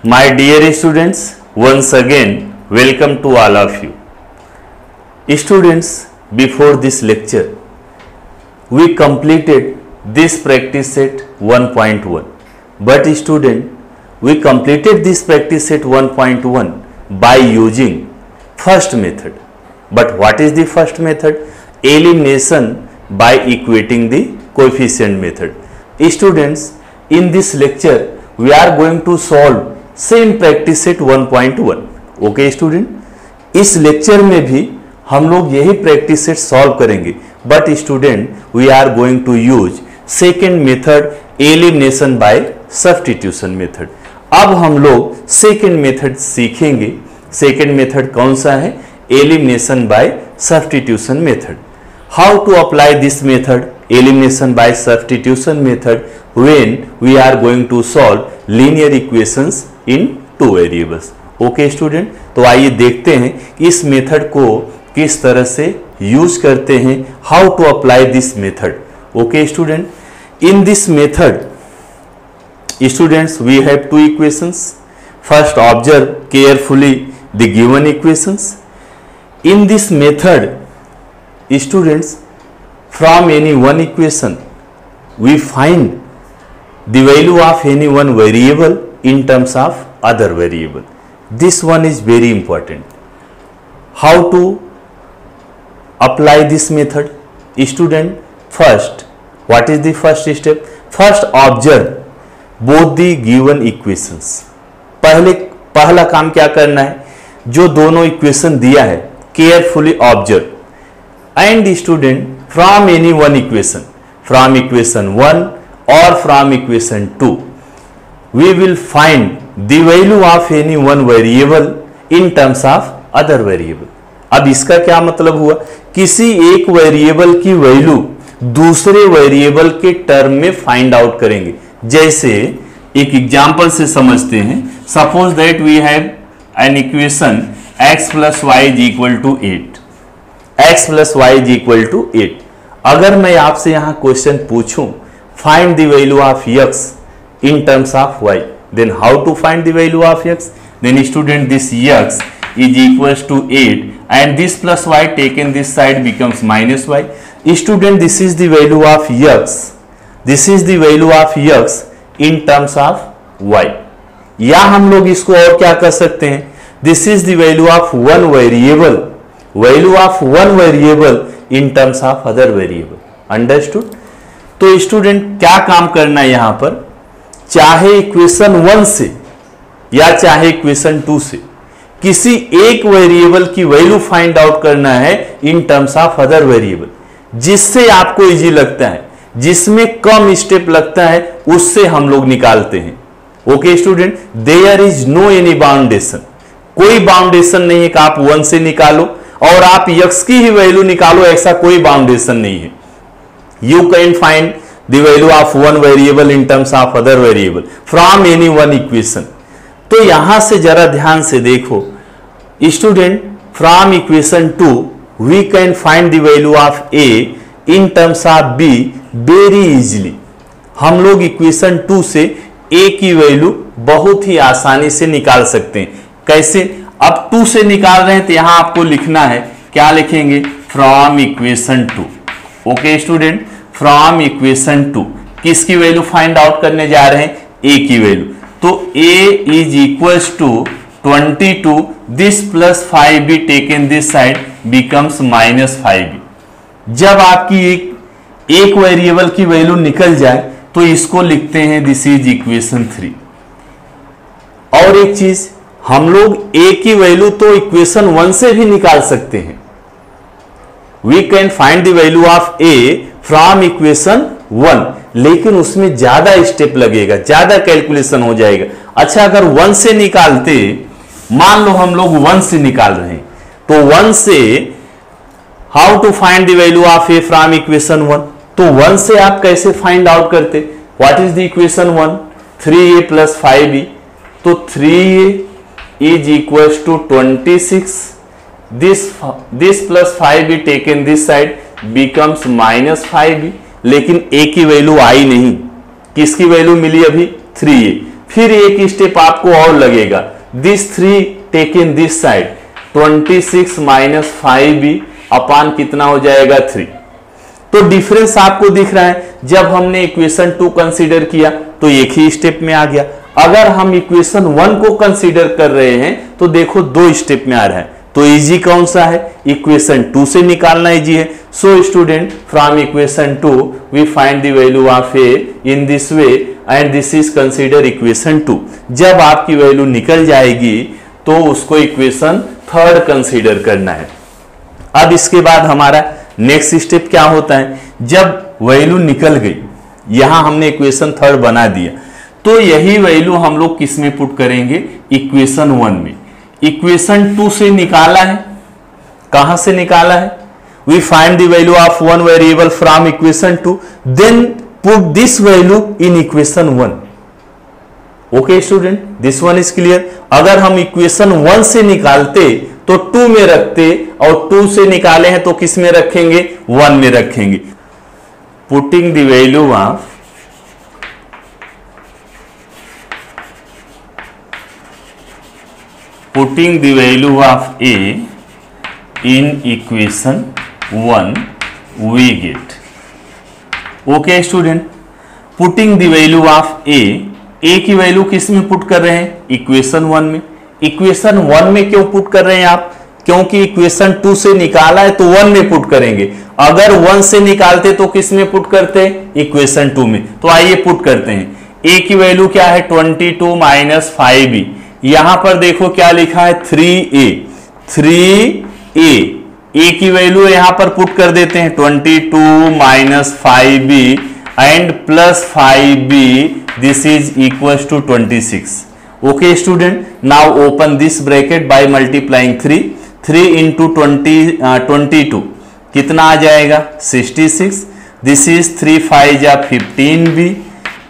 My dear students, once again welcome to all of you. Students, before this lecture, we completed this practice set 1.1. But student, we completed this practice set 1.1 by using first method. But what is the first method? Elimination by equating the coefficient method. Students, in this lecture, we are going to solve same practice set 1.1. Okay student, इस lecture में भी हम लोग यही practice set solve करेंगे. But student, we are going to use second method, elimination by substitution method. अब हम लोग सेकेंड मेथड सीखेंगे. सेकेंड मेथड कौन सा है? Elimination by substitution method. How to apply this method, elimination by substitution method, when we are going to solve linear equations in two variables. Okay student, तो आइए देखते हैं इस मेथड को किस तरह से यूज करते हैं. How to apply this method. Okay student, in this method students we have two equations. First observe carefully the given equations. In this method students, from any one equation we find the value of any one variable in terms of other variable. This one is very important. How to apply this method? Student, first, what is the first step? First, observe both the given equations. पहला काम क्या करना है? जो दोनों equation दिया है carefully observe. And student, from any one equation, from equation 1 or from equation 2, we will find the value of any one variable in terms of other variable. अब इसका क्या मतलब हुआ? किसी एक वेरिएबल की वैल्यू दूसरे वेरिएबल के टर्म में फाइंड आउट करेंगे. जैसे एक एग्जांपल से समझते हैं. Suppose that we have an equation x plus y is equal to 8. x plus y is equal to 8. अगर मैं आपसे यहां क्वेश्चन पूछूं find the value of x in terms of y, then how to find the value of x? Then student, this x is equals to 8 and this plus y taken this side becomes minus y. Student, this is the value of x, this is the value of x in terms of y. या हम लोग इसको और क्या कर सकते हैं? This is the value of one variable, value of one variable in terms of other variable. Understood? तो स्टूडेंट, क्या काम करना है यहां पर? चाहे इक्वेशन 1 से या चाहे इक्वेशन 2 से किसी एक वेरिएबल की वैल्यू फाइंड आउट करना है इन टर्म्स ऑफ अदर वेरिएबल. जिससे आपको इजी लगता है, जिसमें कम स्टेप लगता है, उससे हम लोग निकालते हैं. Okay student, there is no any boundation. कोई बाउंडेशन नहीं है कि आप 1 से निकालो और आप x की ही वैल्यू निकालो, ऐसा कोई बाउंडेशन नहीं है. You can find the value of one variable in terms of other variable from any one equation. तो यहां से जरा ध्यान से देखो student. from equation 2 we can find the value of a in terms of b very easily. हम लोग equation 2 से a की वैल्यू बहुत ही आसानी से निकाल सकते हैं. कैसे? अब 2 से निकाल रहे हैं तो यहां आपको लिखना है, क्या लिखेंगे? from equation 2. Okay student, from equation 2 किसकी वैल्यू फाइंड आउट करने जा रहे हैं? a की वैल्यू. तो a is equals to 22. This plus 5b taken this side becomes minus 5b. जब आपकी एक वेरिएबल की वैल्यू निकल जाए तो इसको लिखते हैं दिस इज इक्वेशन 3. और एक चीज, हम लोग a की वैल्यू तो इक्वेशन 1 से भी निकाल सकते हैं. We can find the value of a from equation 1, लेकिन उसमें ज्यादा स्टेप लगेगा, ज्यादा कैलकुलेशन हो जाएगा. अच्छा, अगर 1 से निकालते, मान लो हम लोग 1 से निकाल रहे हैं, तो 1 से how to find the value of a from equation 1? तो 1 से आप कैसे फाइंड आउट करते? What is the equation 1? 3a plus 5b. तो 3a is equals to 26. this plus 5b taken this side becomes minus 5b. लेकिन a की value आई नहीं. किसकी वैल्यू मिली अभी? 3a. फिर एक स्टेप आपको और लगेगा, this 3 take in this side, 26 minus 5b upon कितना हो जाएगा 3। तो डिफरेंस आपको दिख रहा है, जब हमने इक्वेशन 2 कंसीडर किया तो एक ही स्टेप में आ गया। अगर हम इक्वेशन 1 को कंसीडर कर रहे हैं तो देखो 2 स्टेप में आ रहा है। तो इजी कौन सा है, इक्वेशन 2 से निकालना इजी है। So student, from equation 2 we find the value of a in this way and this is consider equation 2। जब आपकी वैल्यू निकल जाएगी तो उसको इक्वेशन 3 कंसीडर करना है। अब इसके बाद हमारा नेक्स्ट स्टेप क्या होता है, जब वैल्यू निकल गई, यहां हमने इक्वेशन 3 बना दिया, तो यही वैल्यू हम लोग किस में पुट करेंगे, इक्वेशन 1 में। इक्वेशन 2 से निकाला है, कहां से निकाला है, we find the value of one variable from equation 2, then put this value in equation 1। Okay student, this one is clear. अगर हम इक्वेशन 1 से निकालते तो 2 में रखते, और 2 से निकाले हैं तो किस में रखेंगे, 1 में रखेंगे। Putting the value of a in equation 1 we get। Okay student, putting the value of a की वैल्यू किस में पुट कर रहे हैं, इक्वेशन 1 में। इक्वेशन 1 में क्यों पुट कर रहे हैं आप, क्योंकि इक्वेशन 2 से निकाला है तो 1 में पुट करेंगे। अगर 1 से निकालते तो किस में पुट करते, इक्वेशन 2 में। तो आइए पुट करते हैं। a की वैल्यू क्या है, 22 माइनस 5b। यहां पर देखो क्या लिखा है, 3a की वैल्यू यहां पर पुट कर देते हैं, 22 minus 5b and plus 5b, this is equal to 26। Okay student, now open this bracket by multiplying 3 into 22 कितना आ जाएगा, 66। दिस इज 3 5 जा 15b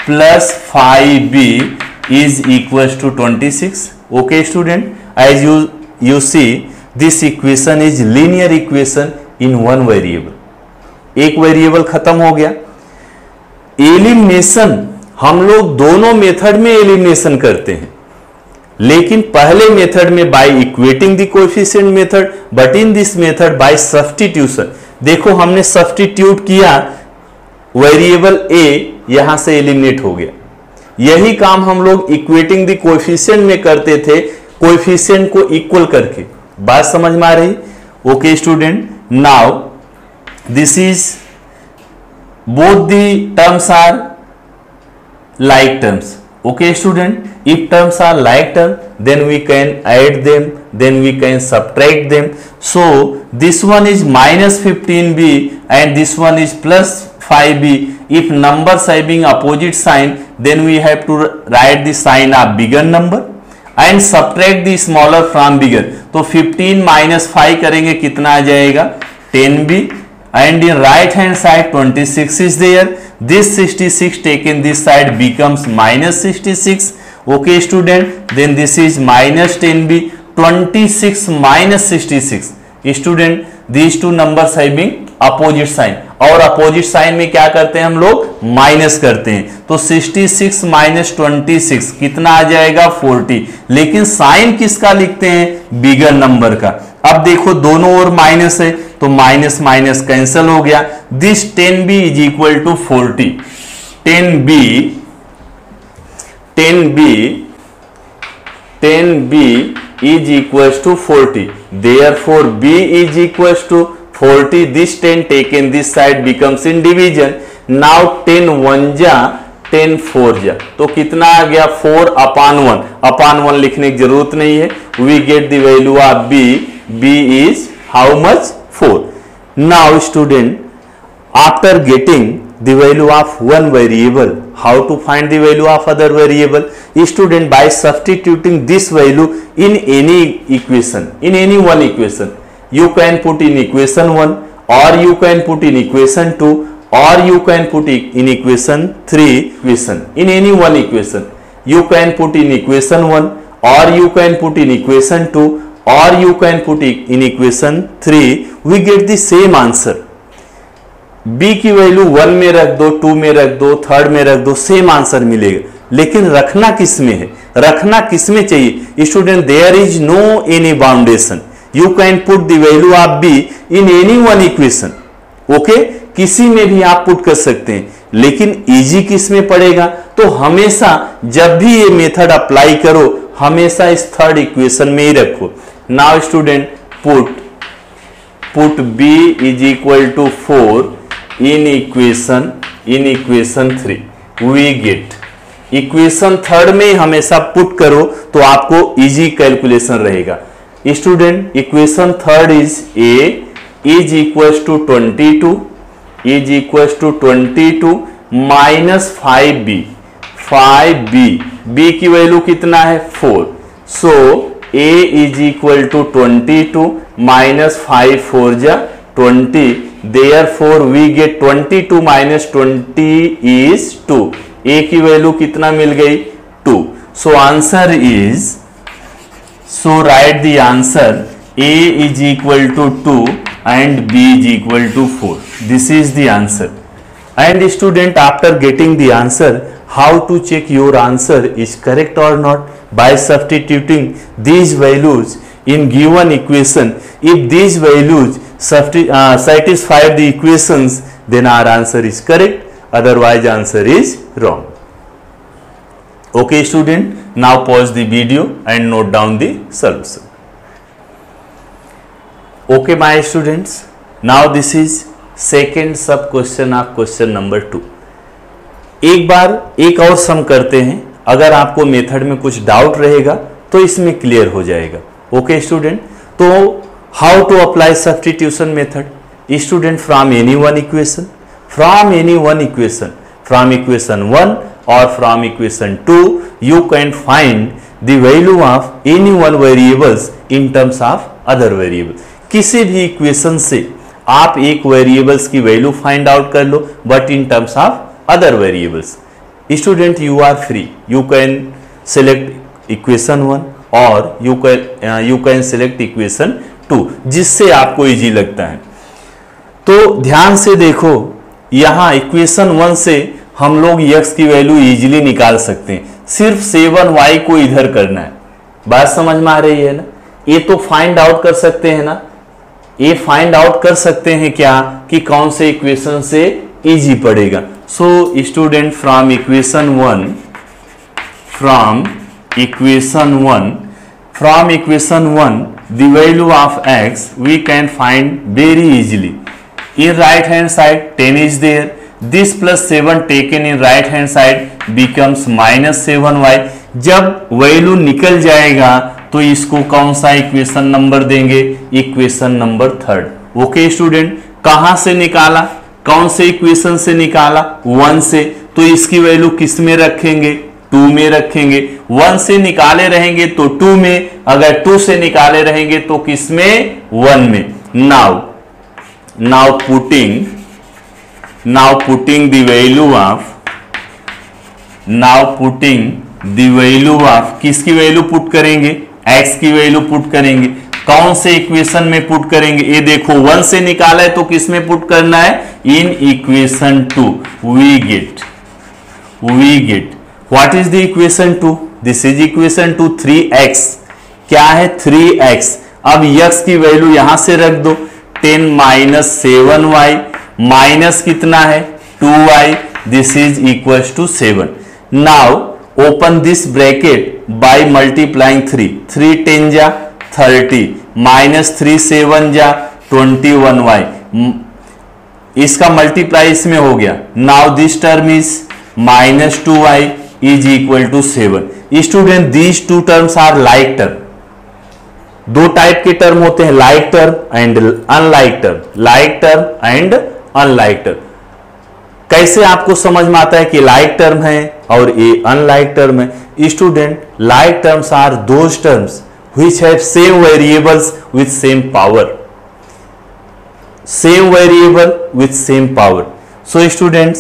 plus 5b is equals to 26। okay student, as you see this equation is linear equation in one variable। एक variable खत्म हो गया। Elimination हम लोग दोनों मेथड में एलिमिनेशन करते हैं, लेकिन पहले मेथड में by equating the coefficient method, but in this method by substitution. देखो हमने सब्स्टिट्यूट किया, वेरिएबल a यहां से एलिमिनेट हो गया। यही काम हम लोग इक्वेटिंग द कोएफिशिएंट में करते थे, कोएफिशिएंट को इक्वल करके। बात समझ में आ रही, okay student. Now this is both the terms are like terms। okay student, if terms are like term then we can add them, then we can subtract them। so this one is minus 15b and this one is plus 5b। if numbers having opposite sign then we have to write the sign of bigger number and subtract the smaller from bigger। तो 15 minus 5 करेंगे कितना आ जाएगा, 10b and in right hand side 26 is there। this 66 taken this side becomes minus 66। okay student, then this is minus 10b, 26 minus 66। student, these two numbers having opposite sign, और opposite sign में क्या करते हैं हम लोग, minus करते हैं। तो 66 माइनस 26 कितना आ जाएगा, 40। लेकिन साइन किसका लिखते हैं, बिगर नंबर का। अब देखो दोनों ओर माइनस है तो माइनस माइनस कैंसिल हो गया। This 10b is equal to 40। 10b is equals to 40। therefore b is equals to 40। this 10 taken this side becomes in division। now 10 1 जा 10 4 जा, तो कितना आ गया, 4 अपान 1। अपान 1 लिखने की जरूरत नहीं है। we get the value of b। b is how much, 4। now student, after getting the value of one variable, how to find the value of other variable? student, by substituting this value in any equation, in any one equation, you can put in equation 1 or you can put in equation 2 or you can put in equation 3 equation। in any one equation you can put in equation 1 or you can put in equation 2 or you can put in equation 3, we get the same answer। b की value 1 में रख दो, 2 में रख दो, 3rd में रख दो, सेम आंसर मिलेगा। लेकिन रखना किस में है, रखना किस में चाहिए student, there is no any boundation, you can put the value of b in any one equation. Okay, किसी में भी आप पुट कर सकते हैं, लेकिन इजी किस में पड़ेगा, तो हमेशा जब भी ये मेथड अप्लाई करो हमेशा इस थर्ड इक्वेशन में ही रखो। Now student put b is equal to 4 in equation 3, we get equation third में हमेशा पुट करो तो आपको इजी कैलकुलेशन रहेगा। Student equation third is a is equal to 22 minus 5b, b की वैल्यू कितना है 4, so a is equal to 22 minus 5 4 जा 20, therefore we get 22 minus 20 is 2, a की वैल्यू कितना मिल गई 2, so answer is, so right the answer a is equal to 2 and b is equal to 4. This is the answer. And student, after getting the answer, how to check your answer is correct or not? By substituting these values in given equation. If these values satisfy the equations, then our answer is correct. Otherwise, answer is wrong. Okay, student. Now pause the video and note down the solution. Okay, my students, now this is second sub question of question number 2. एक बार एक और सम करते हैं, अगर आपको method में कुछ doubt रहेगा तो इसमें क्लियर हो जाएगा। ओके स्टूडेंट, तो how to apply substitution method student, from any one equation, from equation 1 और फ्रॉम equation 2 you can find the value of any one variables in terms of other variable। किसी भी इक्वेशन से आप एक वेरिएबल्स की value find out कर लो, but in terms of other variables. Student you are free, you can select equation 1 और you can select equation 2, जिससे आपको इजी लगता है। तो ध्यान से देखो, यहां इक्वेशन 1 से हम लोग x की वैल्यू इजीली निकाल सकते हैं, सिर्फ 7y को इधर करना है। बात समझ में आ रही है ना? ये तो फाइंड आउट कर सकते हैं ना, ये फाइंड आउट कर सकते हैं क्या कि कौन से इक्वेशन से इजी पड़ेगा। So student, from equation 1 the value of x we can find very easily. In right hand side 10 is there, this plus 7 taken in right hand side becomes minus 7y। जब value निकल जाएगा तो इसको कौन सा equation number देंगे, equation number 3। Okay student, कहां से निकाला, कौन से इक्वेशन से निकाला, 1 से, तो इसकी वैल्यू किस में रखेंगे, 2 में रखेंगे। 1 से निकाले रहेंगे तो 2 में, अगर 2 से निकाले रहेंगे तो किस में, 1 में। Now putting the value of किसकी वैल्यू पुट करेंगे, x की वैल्यू पुट करेंगे। कौन से इक्वेशन में पुट करेंगे, ये देखो 1 से निकाला है तो किस में पुट करना है, in equation 2। We get what is the equation 2, this is equation 2, 3x। क्या है 3x। अब x की वैल्यू यहां से रख दो, 10 माइनस 7y माइनस कितना है 2y, this is equal to 7। Now open this bracket by multiplying 3 10 जा 30 माइनस 3 7 जा 21y, इसका मल्टीप्लाई इसमें हो गया। Now this term is minus 2y is equal to 7। Student, these two terms are like term. दो type के term होते हैं, like term and unlike term. कैसे आपको समझ में आता है कि लाइक टर्म है और ये अनलाइक टर्म है। Student, like terms are those terms which have same variables with same power, so students,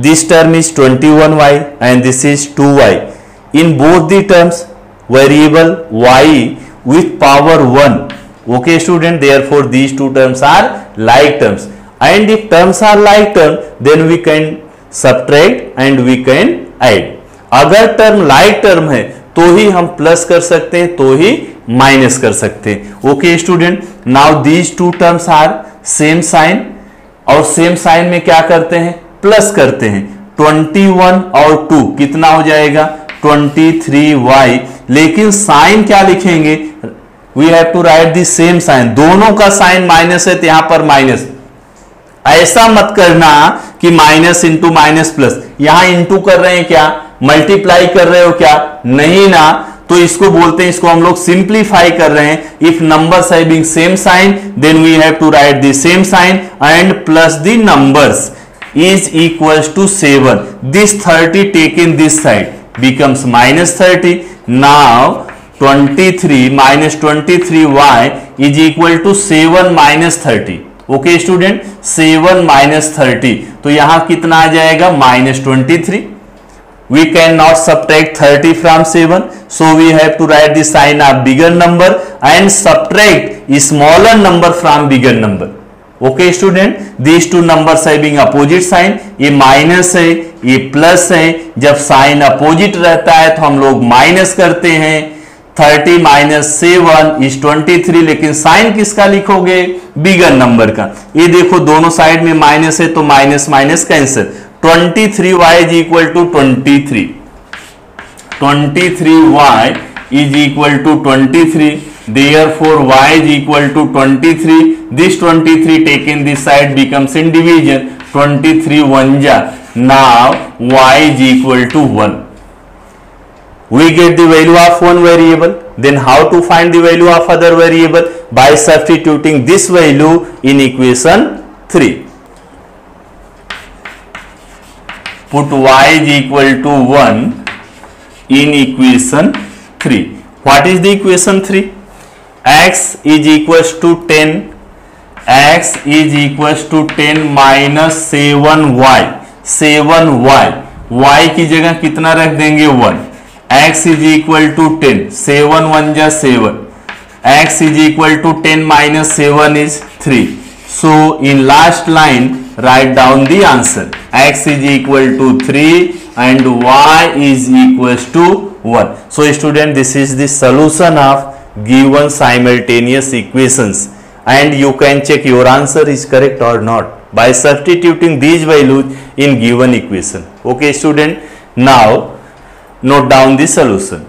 this term is 21y and this is 2y. In both the terms, variable y with power 1. Okay student, therefore these two terms are like terms, and if terms are like term, then we can subtract and we can add. अगर term like term है तो ही हम plus कर सकते हैं, तो ही minus कर सकते हैं। Okay student, now these two terms are same sign, और सेम साइन में क्या करते हैं, प्लस करते हैं। 21 और 2 कितना हो जाएगा, 23y, लेकिन साइन क्या लिखेंगे, we have to write the same sign, दोनों का साइन माइनस है तो यहां पर माइनस। ऐसा मत करना कि माइनस इंटू माइनस प्लस, यहां इंटू कर रहे हैं क्या, मल्टीप्लाई कर रहे हो क्या, नहीं ना, तो इसको बोलते हैं, इसको हम लोग सिंप्लीफाई कर रहे हैं। If numbers having same sign then we have to write the same sign and plus the numbers is equals to 7. This 30 taken this side becomes minus 30. Now 23 minus 23y is equal to 7 minus 30. Okay student, 7 minus 30, तो यहां कितना आ जाएगा, minus 23. We cannot subtract 30 from 7, so we have to write the sign of bigger number and subtract smaller number from bigger number. Okay student, these two numbers having opposite sign, ये minus है ये plus है, जब sign opposite रहता है तो हम लोग माइनस करते हैं। 30 माइनस 7 इज 23, लेकिन साइन किसका लिखोगे, बिगर नंबर का। ये देखो दोनों साइड में माइनस है तो minus minus cancel, 23y is equal to 23, 23y is equal to 23, therefore y is equal to 23. This 23 taken this side becomes in division, 23 1 ja, now y is equal to 1. We get the value of one variable, then how to find the value of other variable, by substituting this value in equation 3. Put y is equal to 1 in equation 3. What is the equation 3? X is equals to 10, x is equals to 10 minus 7y, 7y, y की जगह कितना रख देंगे 1, x is equal to 10, 7 1 जा 7, x is equal to 10 minus 7 is 3. So in last line write down the answer, x is equal to 3 and y is equals to 1. So student, this is the solution of given simultaneous equations, and you can check your answer is correct or not by substituting these values in given equation. Okay student, now note down the solution.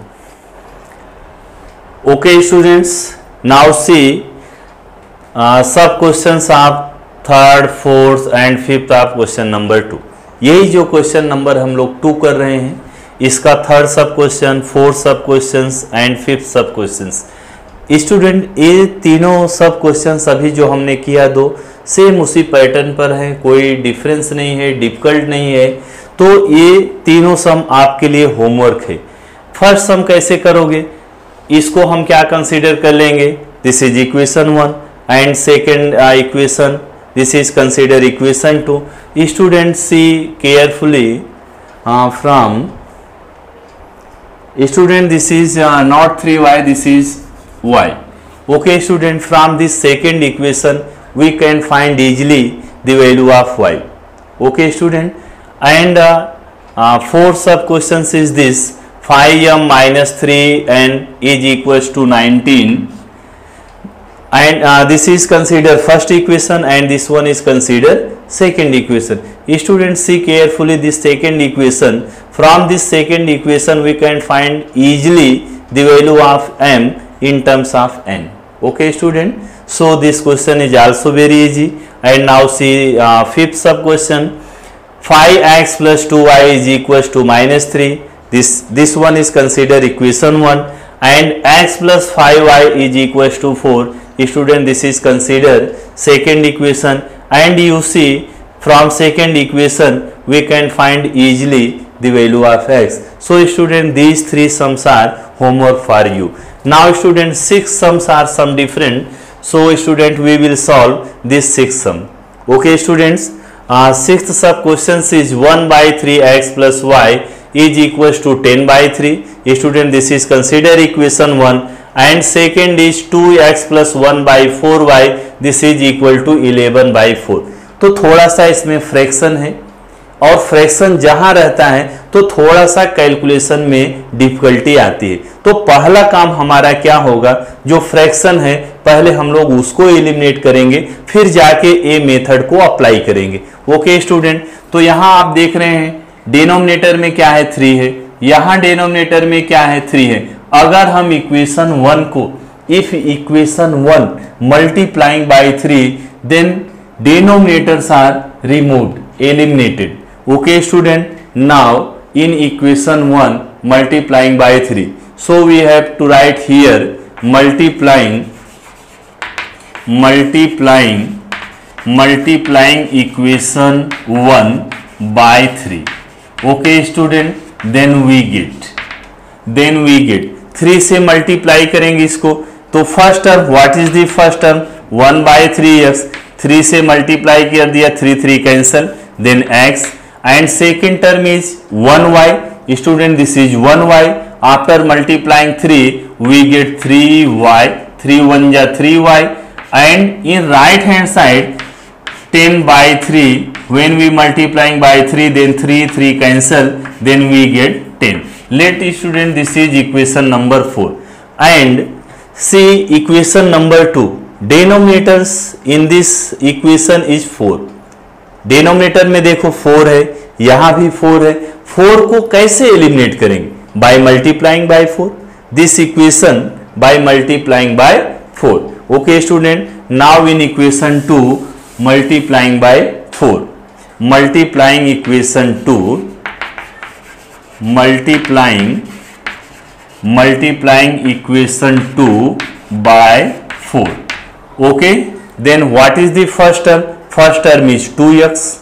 Okay students, now see सब questions of third, fourth and fifth of question number 2. यही जो question number हम लोग 2 कर रहे हैं, इसका third सब क्वेश्चन, फोर्थ सब क्वेश्चंस एंड फिफ्थ सब क्वेश्चंस। स्टूडेंट, ये तीनों सब क्वेश्चंस अभी जो हमने किया दो सेम उसी पैटर्न पर है, कोई डिफरेंस नहीं है, डिफिकल्ट नहीं है। तो ये तीनों सम आपके लिए होमवर्क है। फर्स्ट सम कैसे करोगे, इसको हम क्या कंसीडर कर लेंगे, this is equation 1 and second equation, this is consider equation 2. Students, see carefully from student, this is not 3y, this is y. Okay student, from this second equation we can find easily the value of y. Okay student, and fourth sub questions is this, 5m minus 3n is equals to 19, and this is considered first equation and this one is considered second equation. Students, see carefully this second equation. From this second equation we can find easily the value of m in terms of n. Okay student, so this question is also very easy. And now see fifth sub question, 5x plus 2y is equals to minus 3. This one is considered equation 1, and x plus 5y is equals to 4. Student, this is considered second equation, and you see from second equation we can find easily the value of x. So student, these three sums are homework for you. Now student, 6 sums are some different, so student we will solve this 6 sum. Okay students, sixth sub questions is 1 by 3x plus y is equals to 10 by 3. Student, this is considered equation 1, and second is 2x plus 1 by 4y, this is equal to 11 by 4. तो थोड़ा सा इसमें fraction है और fraction जहां रहता है तो थोड़ा सा कैलकुलेशन में डिफिकल्टी आती है। तो पहला काम हमारा क्या होगा, जो फ्रैक्शन है पहले हम लोग उसको एलिमिनेट करेंगे, फिर जाके ए मेथड को अप्लाई करेंगे। ओके स्टूडेंट, तो यहां आप देख रहे हैं डिनोमिनेटर में क्या है 3 है, यहां डिनोमिनेटर में क्या है 3 है। अगर हम इक्वेशन 1 को, if equation 1 multiplying by 3 then denominators are removed, eliminated. Okay student, now in equation 1 multiplying by 3, so we have to write here multiplying equation 1 by 3. Okay student, then we get 3 से multiply करेंगे इसको, तो first term, what is the first term 1 by 3x, 3 से multiply कर दिया, 3 cancel, then x, and second term is 1y। Student this is 1y, after multiplying 3 we get 3y, 3 1 जा 3y, and in right hand side 10 by 3, when we multiplying by 3 then 3 cancel, then we get 10. Let student this is equation number 4, and see equation number 2. Denominators in this equation is 4. Denominator में देखो 4 है, यहां भी 4 है। 4 को कैसे eliminate करेंगे? By multiplying by 4. This equation by multiplying by 4. Okay student, now in equation 2 multiplying by 4. Multiplying equation 2, multiplying equation 2 by 4. Okay, then what is the first term? First term is 2x.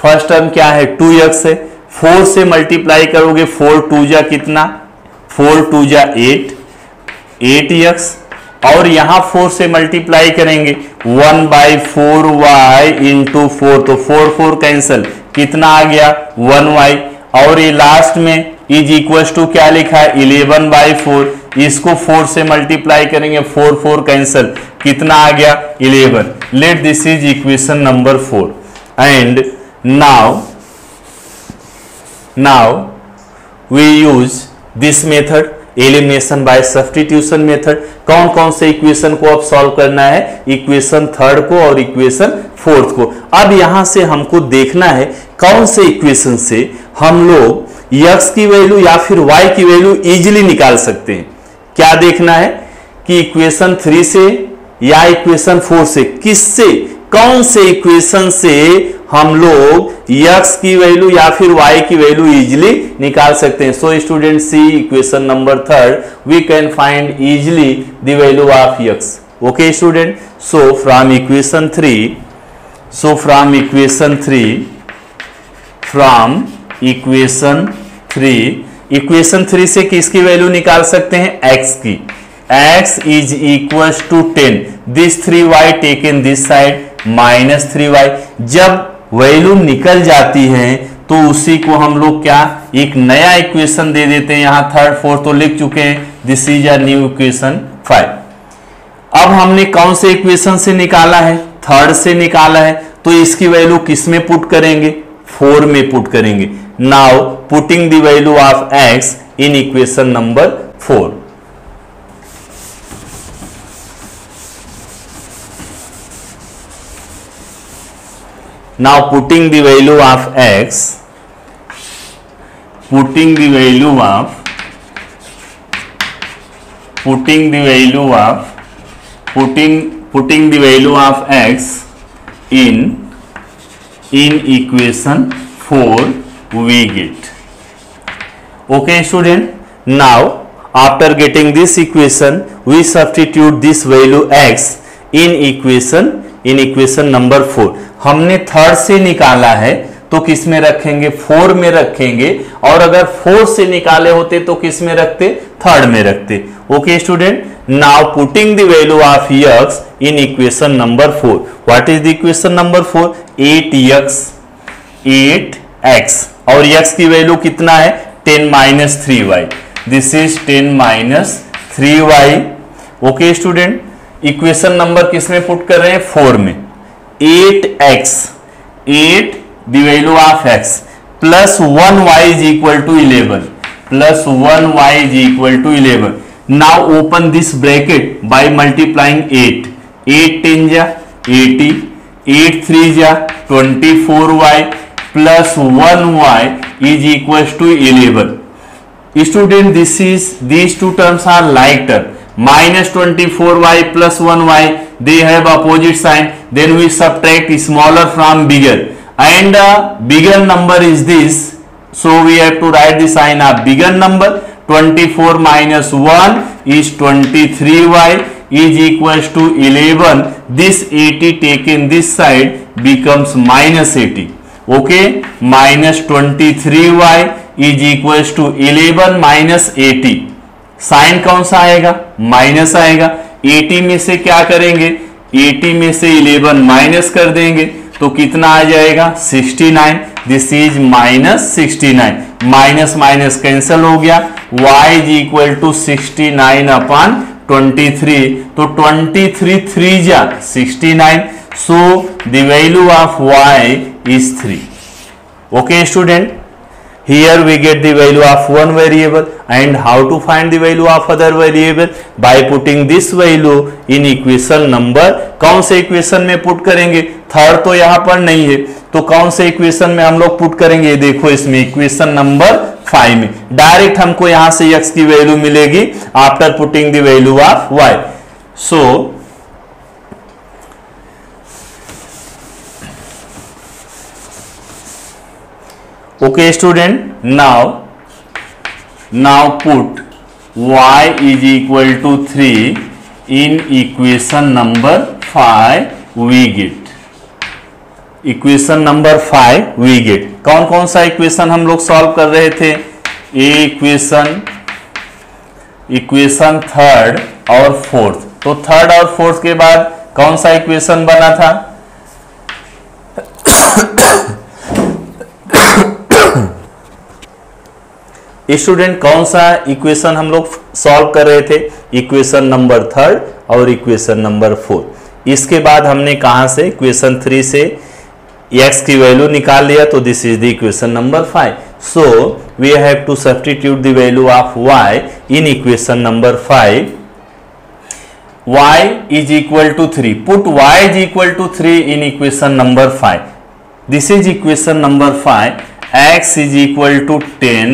First term क्या है 2x है, 4 से multiply करोगे 4 2 जा कितना, 4 2 जा 8, 8x, और यहां 4 से मल्टीप्लाई करेंगे 1 by 4y इंटू 4, तो 4 4 कैंसल, कितना आ गया 1y, और ये लास्ट में इज इक्वल टू क्या लिखा है 11 by 4, इसको 4 से मल्टीप्लाई करेंगे 4 4 कैंसल, कितना आ गया 11। Let this is equation number 4, and now we use this method, elimination by substitution method. कौन कौन से इक्वेशन को अब सॉल्व करना है, इक्वेशन थर्ड को और इक्वेशन फोर्थ को। अब यहां से हमको देखना है कौन से इक्वेशन से हम लोग x की वैल्यू या फिर y की वैल्यू इजीली निकाल सकते हैं। क्या देखना है कि इक्वेशन 3 से या इक्वेशन 4 से, किससे, कौन से इक्वेशन से हम लोग x की वैल्यू या फिर y की वैल्यू इजीली निकाल सकते हैं। So student see equation number third, we can find easily the value of x। Okay student, so from equation 3 equation 3 से किसकी वैल्यू निकाल सकते हैं, x की। x is equal to 10, this 3y taken this side minus 3y। जब value निकल जाती है तो उसी को हम लोग क्या एक नया इक्वेशन दे देते हैं, यहां थर्ड फोर्थ तो लिख चुके हैं, this is a new equation 5। अब हमने कौन से इक्वेशन से निकाला है, थर्ड से निकाला है, तो इसकी वैल्यू किस में पुट करेंगे, 4 में पुट करेंगे। Now putting the value of x in equation number 4। Now putting the value of x, putting the value of x in equation 4 we get. Okay student, now after getting this equation we substitute this value x in equation number 4। हमने third से निकाला है तो किस में रखेंगे, 4 में रखेंगे, और अगर 4 से निकाले होते तो किस में रखते, थर्ड में रखते। Okay student, now putting the value of x in equation number 4। What is the equation number 4, 8x, और x की वैल्यू कितना है 10 minus 3y, this is 10 minus 3y। Okay student, equation number किस में पुट कर रहे हैं, 4 में। 8x the value of x plus 1y is equal to 11, plus 1y is equal to 11. Now open this bracket by multiplying 8. 8 10 ja 80, 8 3 ja 24y plus 1y is equals to 11. Student, these two terms are like term. Minus 24y plus 1y, they have opposite sign. Then we subtract smaller from bigger, and bigger number is this, so we have to write the sign of bigger number. 24 minus 1 is 23y is equals to 11. This 80 taken this side becomes minus 80. Okay, minus 23y is equals to 11 minus 80. Sign कौन सा आएगा? Minus आएगा. 80 में से क्या करेंगे? 80 में से 11 माइनस कर देंगे तो कितना आ जाएगा? 69. This is minus 69. Minus minus cancel हो गया. y is equal to 69 upon 23. तो 23 3 जा 69. So the value of y is 3. Okay student, here we get the value of one variable, and how to find the value of other variable? By putting this value in equation number. कौन से equation में put करेंगे? Third तो यहाँ पर नहीं है, तो कौन से इक्वेशन में हम लोग पुट करेंगे? देखो इसमें इक्वेशन नंबर 5 में डायरेक्ट हमको यहाँ से x की वैल्यू मिलेगी after putting the value of y. So okay student, now put y is equal to 3 in equation number 5. we get equation number 5 we get. कौन कौन सा इक्वेशन हम लोग सॉल्व कर रहे थे? इक्वेशन थर्ड और फोर्थ. तो थर्ड और फोर्थ के बाद कौन सा इक्वेशन बना था? स्टूडेंट, कौन सा इक्वेशन हम लोग सॉल्व कर रहे थे? इक्वेशन नंबर थर्ड और इक्वेशन नंबर 4. इसके बाद हमने कहां से? इक्वेशन 3 से x की वैल्यू निकाल लिया, तो this is the equation number 5. So we have to substitute the value of y in equation number 5. y is equal to 3. Put y is equal to 3 in equation number 5. This is equation number 5. x is equal to 10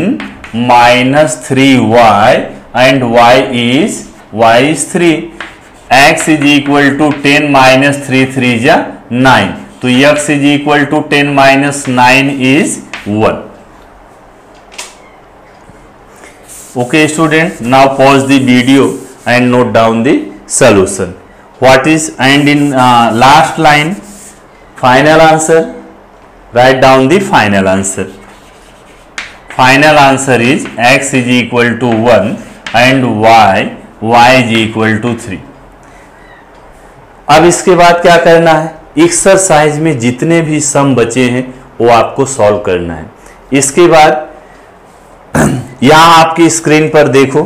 minus 3y and y is 3. x is equal to 10 minus 3 3 जा 9. तो x is equal to 10 minus 9 is 1. Okay student, now pause the video and note down the solution. What is, and in last line final answer, write down the final answer. Final answer is x is equal to 1 and y is equal to 3. अब इसके बाद क्या करना है? Exercise में जितने भी सम बचे हैं वो आपको सॉल्व करना है. इसके बाद यहां आपकी स्क्रीन पर देखो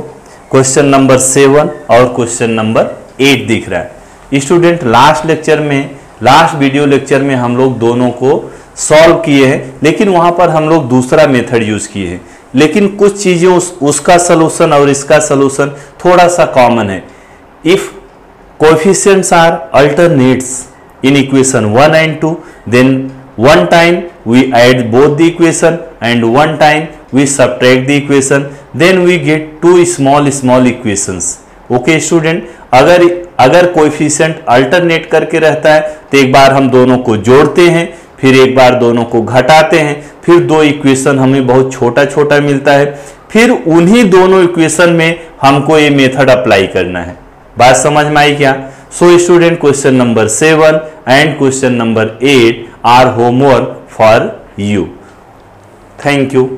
क्वेश्चन नंबर 7 और क्वेश्चन नंबर 8 दिख रहा है. स्टूडेंट, लास्ट वीडियो लेक्चर में हम लोग दोनों को सॉल्व किए हैं, लेकिन वहां पर हम लोग दूसरा मेथड यूज किए हैं. लेकिन कुछ चीजें उसका सलूशन और इसका सलूशन थोड़ा सा कॉमन है. If coefficients are alternates in equation 1 and 2, then one time we add both the equation and one time we subtract the equation, then we get two small equations. Okay student, अगर coefficient alternate करके रहता है तो एक बार हम दोनों को जोड़ते हैं, फिर एक बार दोनों को घटाते हैं, फिर दो इक्वेशन हमें बहुत छोटा छोटा मिलता है, फिर उन्हीं दोनों इक्वेशन में हमको ये मेथड अप्लाई करना है. बात समझ में आई क्या? So student, question number 7 and question number 8 are homework for you. Thank you.